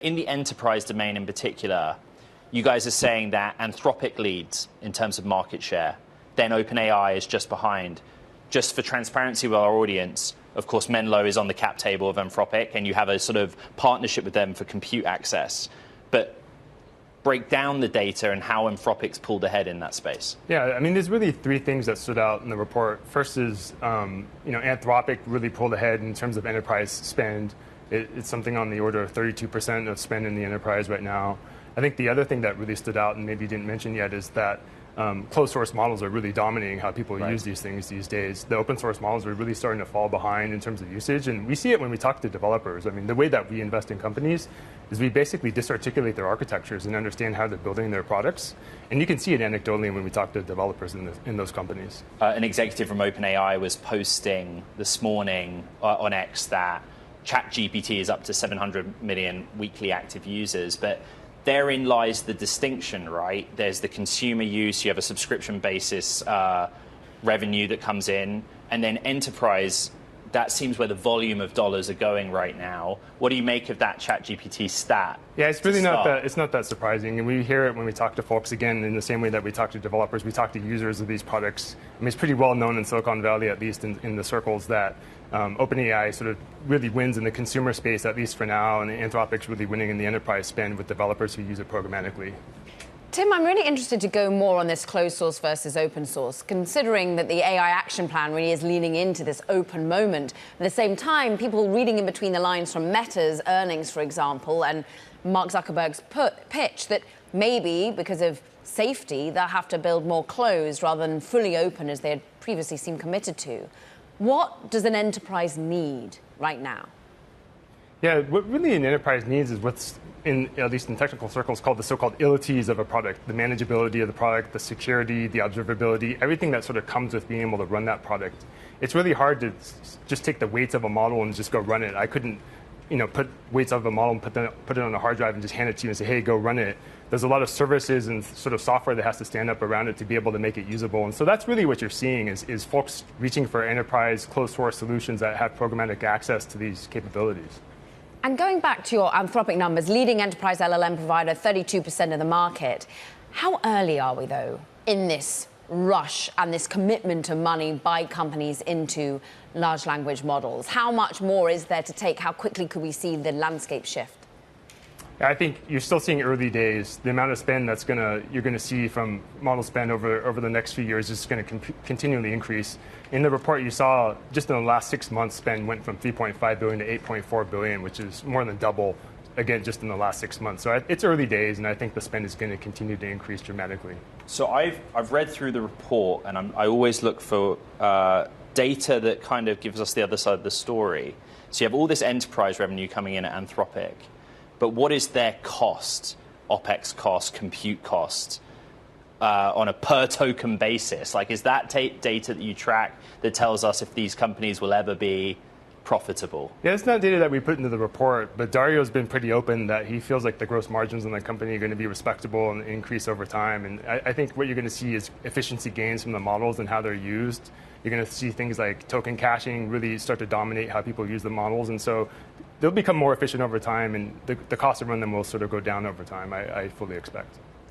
In the enterprise domain in particular, you guys are saying that Anthropic leads in terms of market share, then OpenAI is just behind. Just for transparency with our audience, of course, Menlo is on the cap table of Anthropic, and you have a sort of partnership with them for compute access. But break down the data and how Anthropic's pulled ahead in that space. Yeah, I mean, there's really three things that stood out in the report. First is, Anthropic really pulled ahead in terms of enterprise spend. It's something on the order of 32% of spend in the enterprise right now. I think the other thing that really stood out, and maybe you didn't mention yet, is that closed source models are really dominating how people use these things these days. The open source models are really starting to fall behind in terms of usage, and we see it when we talk to developers. I mean, the way that we invest in companies is we basically disarticulate their architectures and understand how they're building their products. And you can see it anecdotally when we talk to developers in those companies. An executive from OpenAI was posting this morning on X that ChatGPT is up to 700 million weekly active users, but therein lies the distinction, right? There's the consumer use, you have a subscription basis revenue that comes in, and then enterprise, that seems where the volume of dollars are going right now. What do you make of that ChatGPT stat? Yeah, it's really not that surprising, and we hear it when we talk to folks, again, in the same way that we talk to developers, we talk to users of these products. I mean, it's pretty well known in Silicon Valley, at least in the circles, that OpenAI sort of really wins in the consumer space, at least for now, and Anthropic's really winning in the enterprise spend with developers who use it programmatically. Tim, I'm really interested to go more on this closed source versus open source, considering that the AI action plan really is leaning into this open moment. At the same time, people reading in between the lines from Meta's earnings, for example, and Mark Zuckerberg's pitch that maybe because of safety, they'll have to build more closed rather than fully open as they had previously seemed committed to. What does an enterprise need right now? Yeah, what really an enterprise needs is what's, at least in technical circles, called the so-called ilities of a product, the manageability of the product, the security, the observability, everything that sort of comes with being able to run that product. It's really hard to just take the weights of a model and just go run it. I couldn't put weights of a model and put it on a hard drive and just hand it to you and say, hey, go run it. There's a lot of services and sort of software that has to stand up around it to be able to make it usable. And so that's really what you're seeing is folks reaching for enterprise closed source solutions that have programmatic access to these capabilities. And going back to your Anthropic numbers, leading enterprise LLM provider, 32% of the market. How early are we, though, in this rush and this commitment of money by companies into large language models? How much more is there to take? How quickly could we see the landscape shift? I think you're still seeing early days. The amount of spend you're going to see from model spend over the next few years is going to continually increase. In the report, you saw just in the last 6 months, spend went from 3.5 billion to 8.4 billion, which is more than double, again, just in the last 6 months. So it's early days, and I think the spend is going to continue to increase dramatically. So I've read through the report, and I always look for data that kind of gives us the other side of the story. So you have all this enterprise revenue coming in at Anthropic. But what is their cost, OPEX cost, compute cost, on a per token basis? Like, is that data that you track that tells us if these companies will ever be profitable? Yeah, it's not data that we put into the report, but Dario's been pretty open that he feels like the gross margins in the company are going to be respectable and increase over time. And I think what you're going to see is efficiency gains from the models and how they're used. You're going to see things like token caching really start to dominate how people use the models. And so they'll become more efficient over time, and the cost to run them will sort of go down over time, I fully expect.